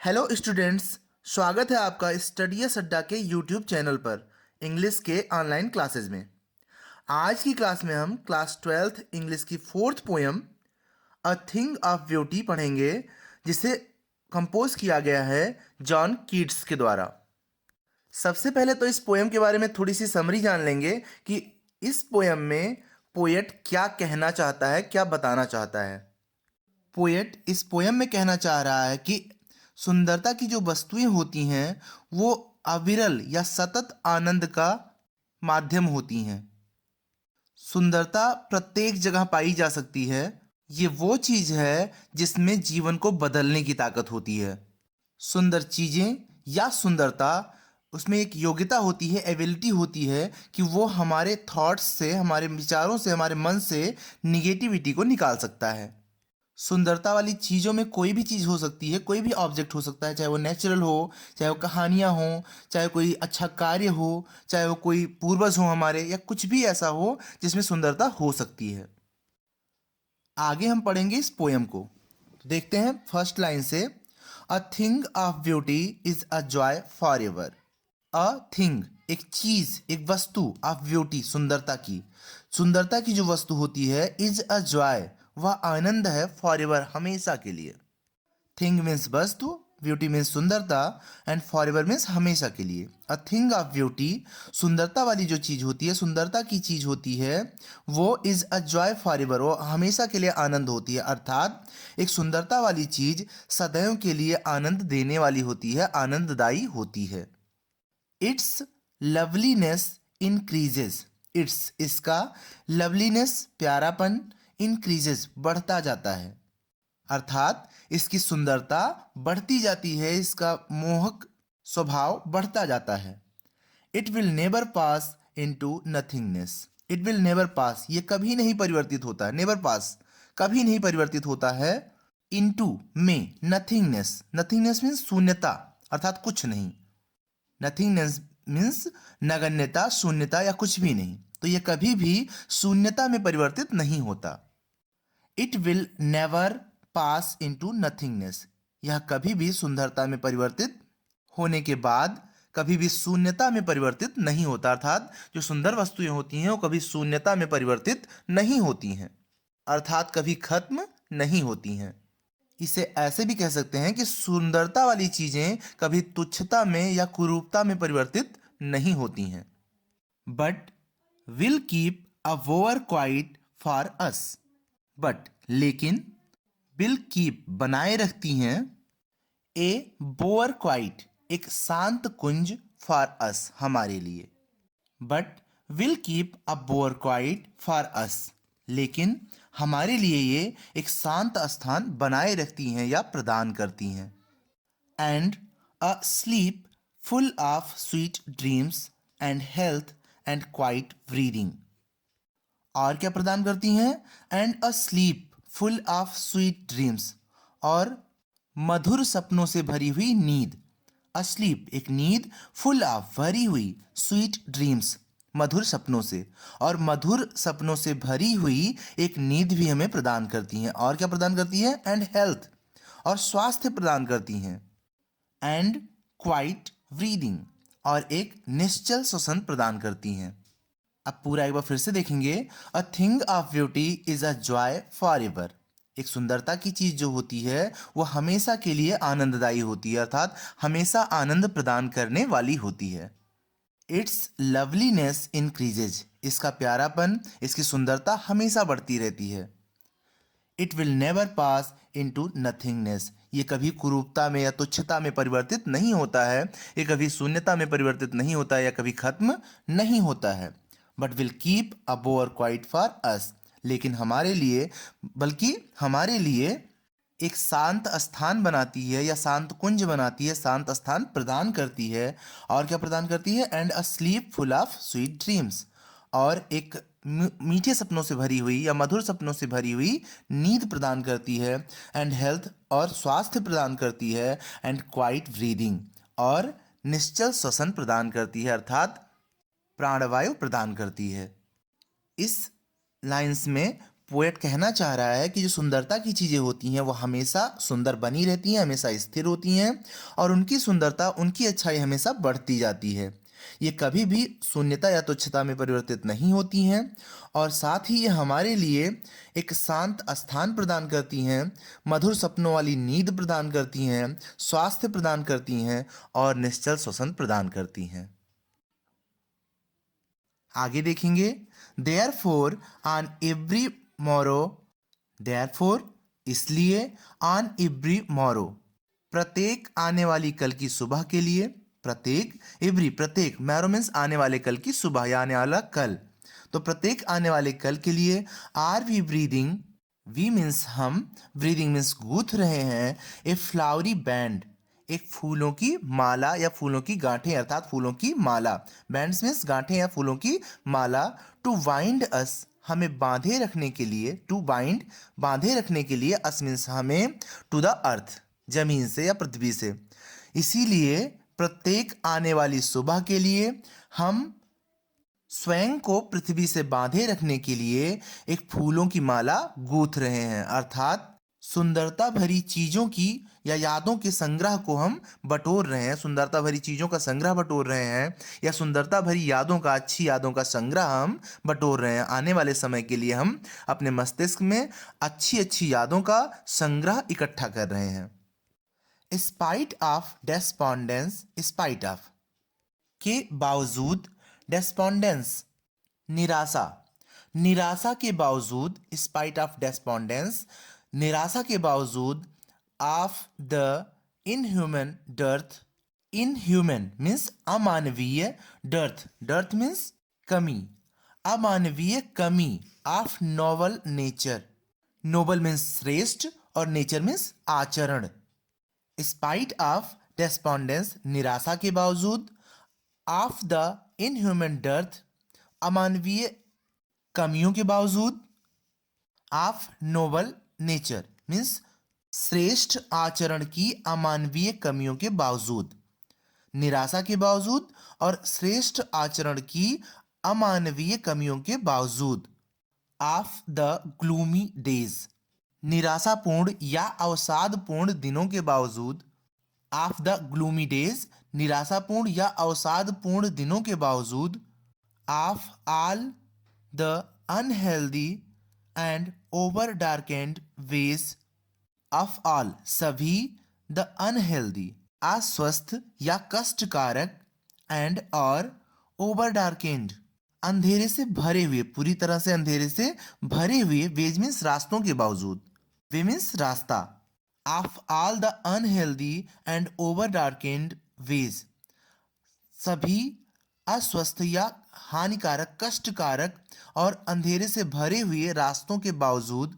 Hello students. स्वागत है आपका स्टडीएस अड्डा के यूट्यूब चैनल पर इंग्लिश के ऑनलाइन क्लासेस में। आज की क्लास में हम क्लास 12th इंग्लिश की fourth poem a thing of beauty पढ़ेंगे, जिसे कंपोज किया गया है जॉन कीट्स के द्वारा। सबसे पहले तो इस पोएम के बारे में थोड़ी सी समरी जान लेंगे कि इस पोएम में पोएट क्या कहना चाहता है, क्या बताना चाहता है। पोएट इस पोयम में कहना चाह रहा है कि सुंदरता की जो वस्तुएं होती हैं वो अविरल या सतत आनंद का माध्यम होती हैं। सुंदरता प्रत्येक जगह पाई जा सकती है। ये वो चीज़ है जिसमें जीवन को बदलने की ताकत होती है। सुंदर चीज़ें या सुंदरता, उसमें एक योग्यता होती है, एबिलिटी होती है कि वो हमारे थॉट्स से, हमारे विचारों से, हमारे मन से निगेटिविटी को निकाल सकता है। सुंदरता वाली चीज़ों में कोई भी चीज़ हो सकती है, कोई भी ऑब्जेक्ट हो सकता है, चाहे वो नेचुरल हो, चाहे वो कहानियाँ हों, चाहे कोई अच्छा कार्य हो, चाहे वो कोई पूर्वज हो हमारे, या कुछ भी ऐसा हो जिसमें सुंदरता हो सकती है। आगे हम पढ़ेंगे इस पोयम को। तो देखते हैं फर्स्ट लाइन से, a thing of beauty is a joy for ever. A thing एक चीज, एक वस्तु, ऑफ ब्यूटी सुंदरता की, सुंदरता की जो वस्तु होती है, इज अ जॉय वह आनंद है, फॉर एवर हमेशा के लिए। थिंग मीन्स वस्तु, ब्यूटी मीन्स सुंदरता, एंड फॉर एवर मीन्स हमेशा के लिए। अ थिंग ऑफ ब्यूटी सुंदरता वाली जो चीज होती है, सुंदरता की चीज होती है, वो is a joy for ever वो हमेशा के लिए आनंद होती है। अर्थात एक सुंदरता वाली चीज सदैव के लिए आनंद देने वाली होती है, आनंददायी होती है। इट्स लवलीनेस इंक्रीजेस, इट्स इसका लवलीनेस प्यारापन, इंक्रीजेस बढ़ता जाता है। अर्थात इसकी सुंदरता बढ़ती जाती है, इसका मोहक स्वभाव बढ़ता जाता है। It will never pass into nothingness, it will never पास ये कभी नहीं परिवर्तित होता है, नेवर पास कभी नहीं परिवर्तित होता है, इनटू में नथिंगनेस, नथिंगनेस मीन्स शून्यता, अर्थात कुछ नहीं। नथिंगनेस मीन्स नगण्यता, शून्यता या कुछ भी नहीं, तो ये कभी भी शून्यता में परिवर्तित नहीं होता। It will never pass into nothingness, यह कभी भी सुंदरता में परिवर्तित होने के बाद कभी भी शून्यता में परिवर्तित नहीं होता। अर्थात जो सुंदर वस्तुएं होती हैं वो कभी शून्यता में परिवर्तित नहीं होती हैं, अर्थात कभी खत्म नहीं होती हैं। इसे ऐसे भी कह सकते हैं कि सुंदरता वाली चीजें कभी तुच्छता में या कुरूपता में परिवर्तित नहीं होती हैं। But will keep a bower quiet for us, but लेकिन, विल कीप बनाए रखती हैं, ए बोअर क्वाइट एक शांत कुंज, फॉर अस हमारे लिए। But will keep a bower quiet for us, लेकिन हमारे लिए ये एक शांत स्थान बनाए रखती हैं या प्रदान करती हैं। And a slip full of sweet dreams and health and quite breathing, और क्या प्रदान करती हैं, and a slip full of sweet dreams और मधुर सपनों से भरी हुई नींद। अस्लीप एक नींद, फुल ऑफ भरी हुई, स्वीट ड्रीम्स मधुर सपनों से, और मधुर सपनों से भरी हुई एक नींद भी हमें प्रदान करती हैं। और क्या प्रदान करती है, एंड हेल्थ और स्वास्थ्य प्रदान करती हैं, एंड क्वाइट ब्रीदिंग और एक निश्चल श्वसन प्रदान करती हैं। अब पूरा एक बार फिर से देखेंगे। A thing of beauty is a joy for ever, एक सुंदरता की चीज जो होती है वो हमेशा के लिए आनंददायी होती है, अर्थात हमेशा आनंद प्रदान करने वाली होती है। इट्स लवलीनेस इंक्रीजेज, इसका प्यारापन, इसकी सुंदरता हमेशा बढ़ती रहती है। It will never pass into nothingness, ये कभी कुरूपता में या तुच्छता में परिवर्तित नहीं होता है, ये कभी शून्यता में परिवर्तित नहीं होता है, या कभी खत्म नहीं होता है। But will keep a bower quiet for us, लेकिन हमारे लिए, बल्कि हमारे लिए एक शांत स्थान बनाती है या शांत कुंज बनाती है, शांत स्थान प्रदान करती है। और क्या प्रदान करती है, and a slip full of sweet dreams, और एक मीठे सपनों से भरी हुई या मधुर सपनों से भरी हुई नींद प्रदान करती है, एंड हेल्थ और स्वास्थ्य प्रदान करती है, एंड क्वाइट ब्रीदिंग और निश्चल श्वसन प्रदान करती है, अर्थात प्राणवायु प्रदान करती है। इस लाइंस में पोएट कहना चाह रहा है कि जो सुंदरता की चीज़ें होती हैं वो हमेशा सुंदर बनी रहती हैं, हमेशा स्थिर होती हैं और उनकी सुंदरता, उनकी अच्छाई हमेशा बढ़ती जाती है। ये कभी भी शून्यता या तुच्छता में परिवर्तित नहीं होती हैं और साथ ही ये हमारे लिए एक शांत स्थान प्रदान करती हैं, मधुर सपनों वाली नींद प्रदान करती हैं, स्वास्थ्य प्रदान करती हैं और निश्चल श्वसन प्रदान करती हैं। आगे देखेंगे, therefore on every morrow, therefore इसलिए, ऑन एवरी मोरो प्रत्येक आने वाली कल की सुबह के लिए, प्रत्येक, एवरी प्रत्येक, मैरो मीन्स आने वाले कल की सुबह या आने वाला कल, तो प्रत्येक आने वाले कल के लिए are we breathing, we means हम, ब्रीदिंग मीन्स गूंथ रहे हैं, ए फ्लावरी बैंड एक फूलों की माला या फूलों की गांठें अर्थात फूलों की माला, बैंड्स मीन्स गांठें या फूलों की माला, टू वाइंड अस हमें बांधे रखने के लिए, टू बाइंड बांधे रखने के लिए, अस मीन्स हमें, टू द अर्थ जमीन से या पृथ्वी से। इसीलिए प्रत्येक आने वाली सुबह के लिए हम स्वयं को पृथ्वी से बांधे रखने के लिए एक फूलों की माला गूंथ रहे हैं, अर्थात सुंदरता भरी चीजों की या यादों के संग्रह को हम बटोर रहे हैं, सुंदरता भरी चीजों का संग्रह बटोर रहे हैं या सुंदरता भरी यादों का, अच्छी यादों का संग्रह हम बटोर रहे हैं। आने वाले समय के लिए हम अपने मस्तिष्क में अच्छी अच्छी यादों का संग्रह इकट्ठा कर रहे हैं। स्पाइट ऑफ डेस्पॉन्डेंस, स्पाइट ऑफ के बावजूद, डेस्पॉन्डेंस निराशा, निराशा के बावजूद, स्पाइट ऑफ डेस्पॉन्डेंस निराशा के बावजूद, of the inhuman dearth, inhuman means अमानवीय, डर्थ, डर्थ मीन्स कमी, अमानवीय कमी, of noble nature, noble means श्रेष्ठ और नेचर मीन्स आचरण। स्पाइट ऑफ डेस्पॉन्डेंस निराशा के बावजूद, ऑफ द इनह्यूमन डर्थ अमानवीय कमियों के बावजूद, ऑफ नोबल नेचर मीन्स श्रेष्ठ आचरण की अमानवीय कमियों के बावजूद, निराशा के बावजूद और श्रेष्ठ आचरण की अमानवीय कमियों के बावजूद, ऑफ द ग्लूमी डेज निराशापूर्ण या अवसादपूर्ण दिनों के बावजूद, ऑफ द ग्लूमी डेज निराशापूर्ण या अवसादपूर्ण दिनों के बावजूद, of all the unhealthy and over darkened ways, of all सभी, द अनहेल्दी अस्वस्थ या कष्टकारक, एंड और ओवर डार्केंड अंधेरे से भरे हुए, पूरी तरह से अंधेरे से भरे हुए, वेज मीन्स रास्तों के बावजूद, वे मीन्स रास्ता, of all the unhealthy and over darkened ways सभी अस्वस्थ या हानिकारक, कष्टकारक और अंधेरे से भरे हुए रास्तों के बावजूद,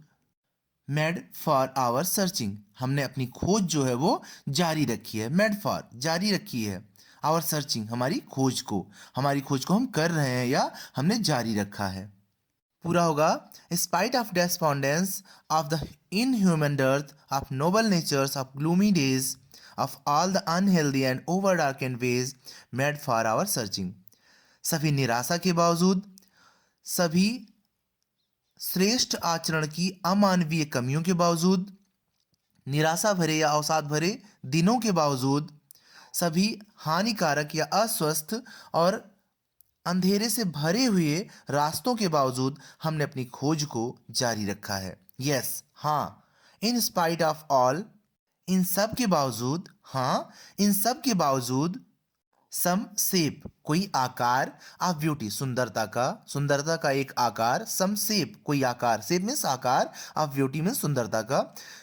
मेड फॉर आवर सर्चिंग हमने अपनी खोज जो है वो जारी रखी है, मेड फॉर जारी रखी है, आवर सर्चिंग हमारी खोज को, हमारी खोज को हम कर रहे हैं या हमने जारी रखा है। पूरा होगा, spite of despondence of the inhuman dearth of noble natures of gloomy days of all the unhealthy and over darkened ways made for our searching सभी निराशा के बावजूद, सभी श्रेष्ठ आचरण की अमानवीय कमियों के बावजूद, निराशा भरे या अवसाद भरे दिनों के बावजूद, सभी हानिकारक या अस्वस्थ और अंधेरे से भरे हुए रास्तों के बावजूद हमने अपनी खोज को जारी रखा है। यस, हाँ, in spite of all in सब के बावजूद, हाँ, इन सब के बावजूद, सम शेप कोई आकार, ऑफ ब्यूटी सुंदरता का एक आकार, सम शेप कोई आकार, शेप मीन्स आकार, ऑफ ब्यूटी मीन्स सुंदरता का,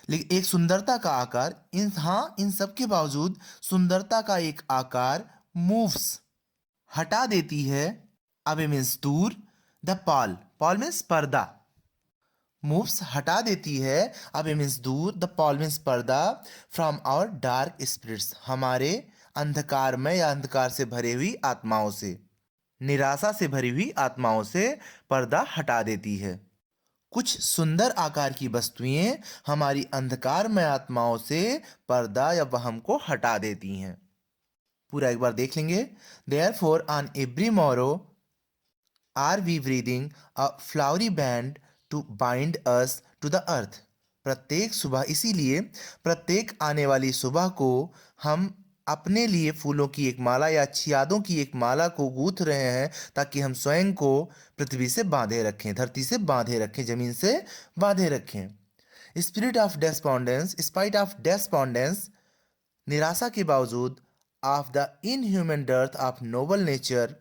लेकिन एक सुंदरता का आकार, इन, हाँ, इन सब के बावजूद सुंदरता का एक आकार मूव्स हटा देती है, अवे मीन्स दूर, द पॉल, पॉल मीन्स पर्दा, मूव्स हटा देती है, अवे मीन्स दूर, द पॉल मीन्स पर्दा, फ्रॉम आवर डार्क स्पिरिट्स हमारे अंधकार में या अंधकार से भरी हुई आत्माओं से, निराशा से भरी हुई आत्माओं से पर्दा हटा देती है। कुछ सुंदर आकार की वस्तुएं हमारी अंधकार में आत्माओं से पर्दा या वहम को हटा देती हैं। पूरा एक बार देख लेंगे। Therefore, on every morrow are we breathing a flowery band to bind us to the earth. प्रत्येक सुबह, इसीलिए प्रत्येक आने वाली सुबह को हम अपने लिए फूलों की एक माला या अच्छी यादों की एक माला को गूंथ रहे हैं, ताकि हम स्वयं को पृथ्वी से बांधे रखें, धरती से बांधे रखें, जमीन से बांधे रखें। Spirit of डेस्पॉन्डेंस, spite of despondence, निराशा के बावजूद, of the inhuman dearth of noble nature,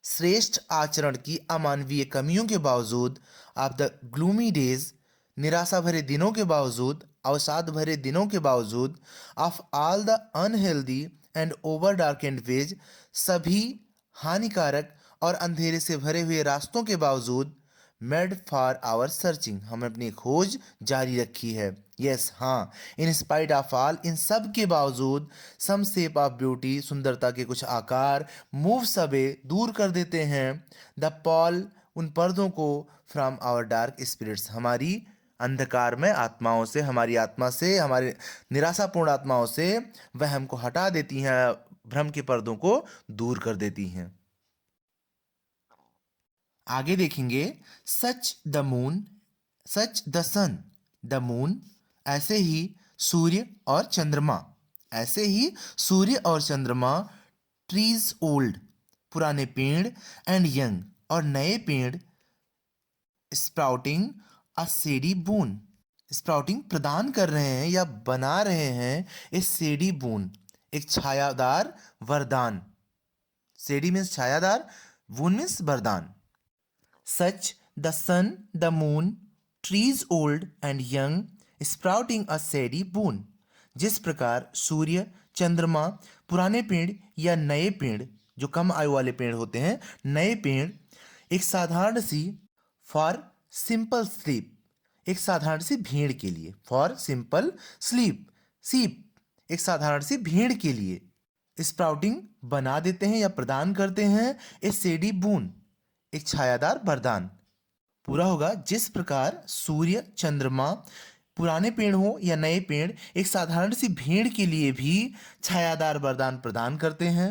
श्रेष्ठ आचरण की अमानवीय कमियों के बावजूद, ऑफ द ग्लूमी डेज, निराशा भरे दिनों के बावजूद, अवसाद भरे दिनों के बावजूद, of all the unhealthy and over darkened ways, सभी हानिकारक और अंधेरे से भरे हुए रास्तों के बावजूद, मेड फॉर आवर सर्चिंग, हमने अपनी खोज जारी रखी है। यस, हाँ, इन स्पाइट ऑफ ऑल, इन सब के बावजूद, सम शेप ऑफ ब्यूटी, सुंदरता के कुछ आकार, मूव सबे, दूर कर देते हैं, द पॉल, उन पर्दों को, फ्रॉम आवर डार्क स्पिरिट्स, हमारी अंधकार में आत्माओं से, हमारी आत्मा से, हमारे निराशापूर्ण आत्माओं से वह हमको हटा देती हैं, भ्रम के पर्दों को दूर कर देती हैं। आगे देखेंगे, such the moon, such the sun, the moon, ऐसे ही सूर्य और चंद्रमा, ऐसे ही सूर्य और चंद्रमा, ट्रीज ओल्ड, पुराने पेड़, एंड यंग, और नए पेड़, sprouting a shady boon, sprouting प्रदान कर रहे हैं या बना रहे हैं ए सेडी बून, एक छायादार वरदान। सेडी मीन्स छायादार, वून मीन्स वरदान। Such the sun, the moon, trees old and young, sprouting a shady boon, जिस प्रकार सूर्य, चंद्रमा, पुराने पेड़ या नए पेड़, जो कम आयु वाले पेड़ होते हैं, नए पेड़, एक साधारण सी, फॉर सिंपल स्लीप, एक साधारण सी भेड़ के लिए, फॉर सिंपल स्लीप, सीप, एक साधारण सी भेड़ के लिए, स्प्राउटिंग बना देते हैं या प्रदान करते हैं, ए सेडी बून, एक छायादार वरदान। पूरा होगा, जिस प्रकार सूर्य, चंद्रमा, पुराने पेड़ हो या नए पेड़, एक साधारण सी भेड़ के लिए भी छायादार वरदान प्रदान करते हैं।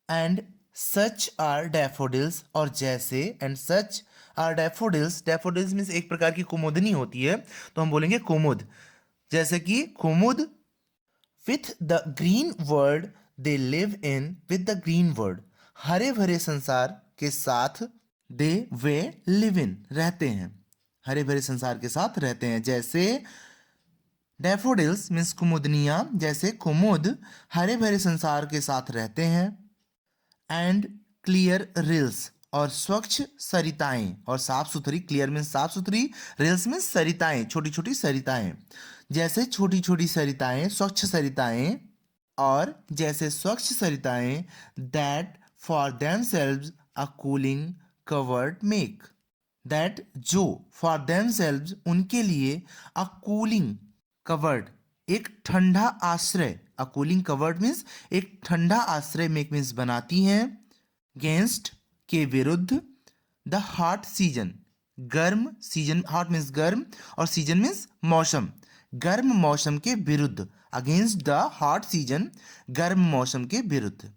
एंड सच आर डैफोडिल्स, और जैसे, and such are daffodils, daffodils means एक प्रकार की कुमुदनी होती है, तो हम बोलेंगे कुमुद, जैसे कि कुमुद, with the green world they live in, with the green world, हरे भरे संसार के साथ, दे वे लिव इन, रहते हैं, हरे भरे संसार के साथ रहते हैं। जैसे डैफोडिल्स मीन्स कुमुदनियाँ, जैसे कुमुद हरे भरे संसार के साथ रहते हैं। एंड क्लियर रिल्स, और स्वच्छ सरिताएं, और साफ सुथरी, क्लियर मीन्स साफ सुथरी, रिल्स मीन्स सरिताएं, छोटी छोटी सरिताएं, जैसे छोटी छोटी सरिताएं, स्वच्छ सरिताएं, और जैसे स्वच्छ सरिताएं, that for themselves a cooling covert make, that, जो, फॉर देमसेल्व्स, उनके लिए, अ कूलिंग कवर्ड, एक ठंडा आश्रय, अ कूलिंग कवर्ड मीन्स एक ठंडा आश्रय, मेक मीन्स बनाती हैं, गेंस्ट, के विरुद्ध, द हॉट सीजन, गर्म सीजन, हॉट मीन्स गर्म और सीजन मीन्स मौसम, गर्म मौसम के विरुद्ध, अगेंस्ट द हॉट सीजन, गर्म मौसम के विरुद्ध।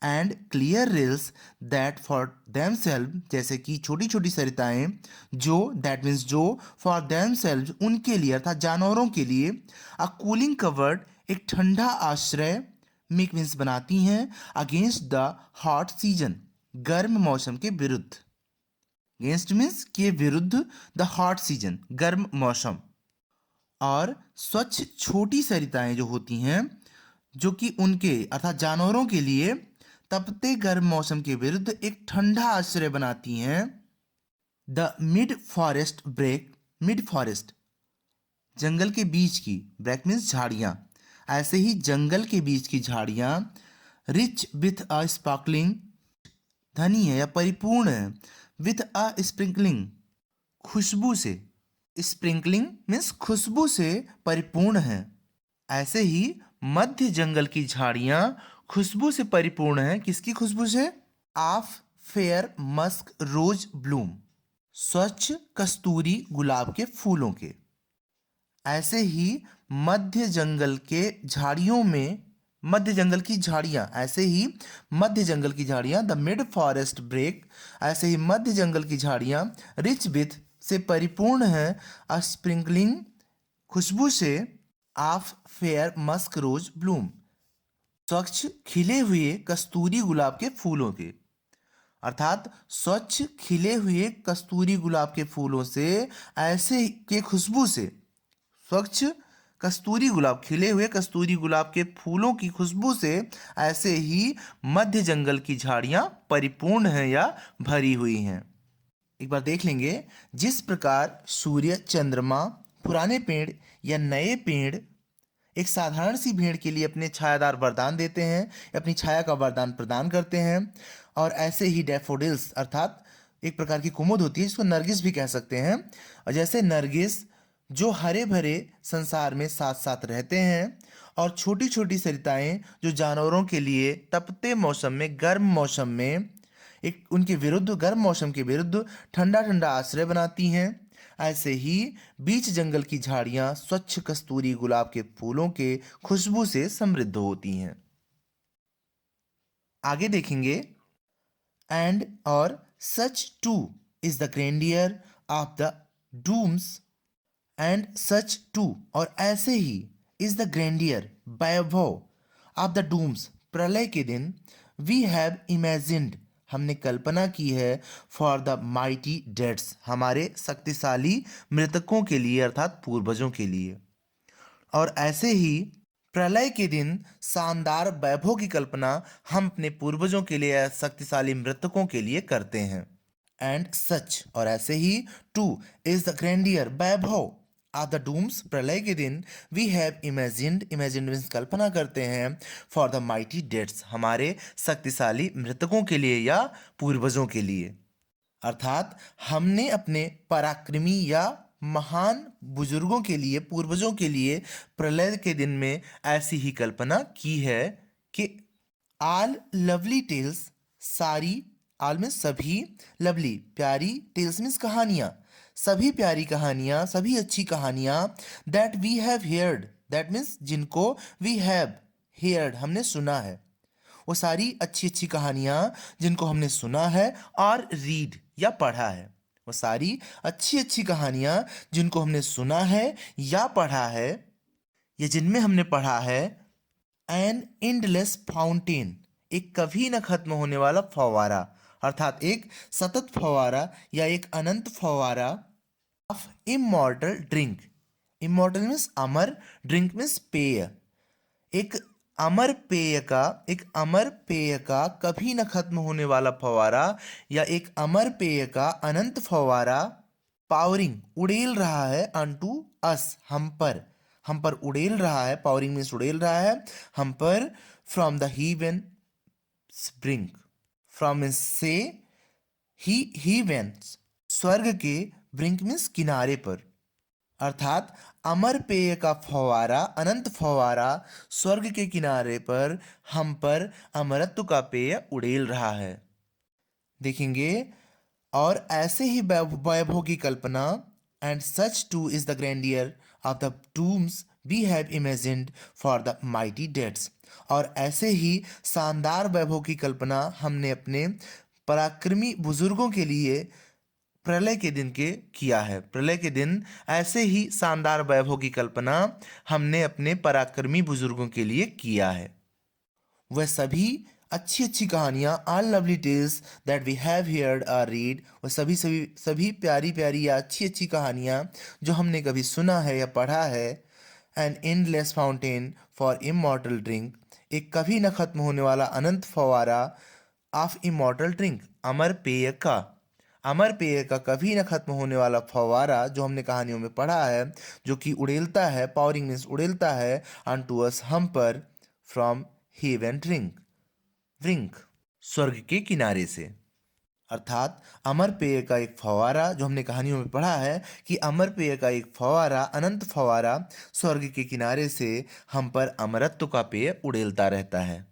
And clear reels, that for themselves, जैसे कि छोटी छोटी सरिताएं, जो, दैट मीन्स जो, फॉर देमसेल्व, उनके लिए, अर्थात जानवरों के लिए, अ कूलिंग कवर्ड, एक ठंडा आश्रय, मेक मीन्स बनाती हैं, अगेंस्ट द हॉट सीजन, गर्म मौसम के विरुद्ध, अगेंस्ट मीन्स के विरुद्ध, द हॉट सीजन, गर्म मौसम। और स्वच्छ छोटी सरिताएं जो होती हैं, जो कि उनके अर्थात जानवरों के लिए तपते गर्म मौसम के विरुद्ध एक ठंडा आश्रय बनाती हैं। The mid forest brake, mid forest, जंगल के बीच की, ब्रेक मीन्स झाड़ियाँ, ऐसे ही जंगल के बीच की झाड़ियाँ, रिच विथ अ स्पार्कलिंग, धनी है या परिपूर्ण है, विथ अ स्प्रिंकलिंग, खुशबू से, स्प्रिंकलिंग मीन्स खुशबू से परिपूर्ण है, ऐसे ही मध्य जंगल की झाड़ियाँ खुशबू से परिपूर्ण है, किसकी खुशबू से, of fair musk rose bloom, स्वच्छ कस्तूरी गुलाब के फूलों के। ऐसे ही मध्य जंगल के झाड़ियों में, मध्य जंगल की झाड़ियाँ, ऐसे ही मध्य जंगल की झाड़ियाँ, द मिड फॉरेस्ट ब्रेक, ऐसे ही मध्य जंगल की झाड़ियाँ, रिच विथ, से परिपूर्ण है। अ स्प्रिंकलिंग खुशबू से of fair musk rose bloom, स्वच्छ खिले हुए कस्तूरी गुलाब के फूलों के। अर्थात स्वच्छ खिले हुए कस्तूरी गुलाब के फूलों से ऐसे के खुशबू से, स्वच्छ कस्तूरी गुलाब, खिले हुए कस्तूरी गुलाब के फूलों की खुशबू से ऐसे ही मध्य जंगल की झाड़ियां परिपूर्ण हैं या भरी हुई हैं। एक बार देख लेंगे, जिस प्रकार सूर्य, चंद्रमा, पुराने पेड़ या नए पेड़ एक साधारण सी भेड़ के लिए अपने छायादार वरदान देते हैं, अपनी छाया का वरदान प्रदान करते हैं, और ऐसे ही डैफोडिल्स अर्थात एक प्रकार की कुमुद होती है जिसको नरगिस भी कह सकते हैं, और जैसे नरगिस जो हरे भरे संसार में साथ साथ रहते हैं, और छोटी छोटी सरिताएं जो जानवरों के लिए तपते मौसम में, गर्म मौसम में एक उनके विरुद्ध, गर्म मौसम के विरुद्ध ठंडा ठंडा आश्रय बनाती हैं, ऐसे ही बीच जंगल की झाड़ियां स्वच्छ कस्तूरी गुलाब के फूलों के खुशबू से समृद्ध होती हैं। आगे देखेंगे, एंड और such too is the grandeur of the dooms, and such too और ऐसे ही इज द ग्रैंडियर वैभव ऑफ द डूम्स प्रलय के दिन, वी हैव इमेजिन्ड हमने कल्पना की है, फॉर द माइटी डेड्स हमारे शक्तिशाली मृतकों के लिए अर्थात पूर्वजों के लिए। और ऐसे ही प्रलय के दिन शानदार वैभव की कल्पना हम अपने पूर्वजों के लिए, शक्तिशाली मृतकों के लिए करते हैं। एंड सच और ऐसे ही टू इज द ग्रैंडियर वैभव ऑफ द डूम्स प्रलय के दिन, we have imagined, imagined means कल्पना करते हैं, फॉर द माइटी डेड्स हमारे शक्तिशाली मृतकों के लिए या पूर्वजों के लिए। अर्थात हमने अपने पराक्रमी या महान बुजुर्गों के लिए, पूर्वजों के लिए प्रलय के दिन में ऐसी ही कल्पना की है कि आल लवली टेल्स, सारी, आल में सभी, लवली प्यारी, टेल्स मीन्स कहानियाँ, सभी प्यारी कहानियाँ, सभी अच्छी कहानियाँ, that we have heard, that means जिनको वी हैव हेयर्ड हमने सुना है, वो सारी अच्छी अच्छी कहानियाँ जिनको हमने सुना है, और रीड या पढ़ा है, वो सारी अच्छी अच्छी कहानियाँ जिनको हमने सुना है या पढ़ा है, या जिनमें हमने पढ़ा है, एन एंडलेस फाउंटेन एक कभी न खत्म होने वाला फव्वारा, अर्थात एक सतत फव्वारा या एक अनंत फव्वारा, of immortal drink, immortal means Amar, drink means पेय, एक अमर पेय का, एक अमर पेय का कभी न खत्म होने वाला फव्वारा या एक अमर पेय का अनंत फव्वारा, पावरिंग उड़ेल रहा है, अनटू अस हम पर उड़ेल रहा है, पावरिंग मीन्स उड़ेल रहा है हम पर, from the heaven brink, from means से, हीवन स्वर्ग के, ब्रिंक मीन्स किनारे पर, अर्थात अमर पेय का फव्वारा, अनंत फव्वारा स्वर्ग के किनारे पर हम पर अमरत्व का पेय उड़ेल रहा है। देखेंगे, और ऐसे ही वैभव की कल्पना, and such too is the grandeur of the tombs we have imagined for the mighty deads, और ऐसे ही शानदार वैभव की कल्पना हमने अपने पराक्रमी बुजुर्गों के लिए प्रलय के दिन के किया है। प्रलय के दिन ऐसे ही शानदार वैभव की कल्पना हमने अपने पराक्रमी बुजुर्गों के लिए किया है। वह सभी अच्छी अच्छी कहानियाँ, all lovely tales that we have heard or read, वह सभी प्यारी प्यारी या अच्छी अच्छी कहानियाँ जो हमने कभी सुना है या पढ़ा है, an endless fountain for immortal drink एक कभी न खत्म होने वाला अनंत फव्वारा, ऑफ इमॉर्टल ड्रिंक अमर पेय का, अमर पेय का कभी न खत्म होने वाला फव्वारा जो हमने कहानियों में पढ़ा है, जो कि उड़ेलता है, पावरिंग मीन्स उड़ेलता है, अनटू अस हम पर, फ्रॉम हेवन ड्रिंक, ड्रिंक स्वर्ग के किनारे से। अर्थात अमर पेय का एक फव्वारा जो हमने कहानियों में पढ़ा है कि अमर पेय का एक फव्वारा, अनंत फव्वारा स्वर्ग के किनारे से हम पर अमरत्व का पेय उड़ेलता रहता है।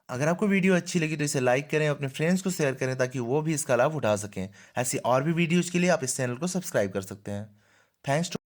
अगर आपको वीडियो अच्छी लगी तो इसे लाइक करें, अपने फ्रेंड्स को शेयर करें ताकि वो भी इसका लाभ उठा सकें। ऐसी और भी वीडियोज़ के लिए आप इस चैनल को सब्सक्राइब कर सकते हैं। थैंक्स।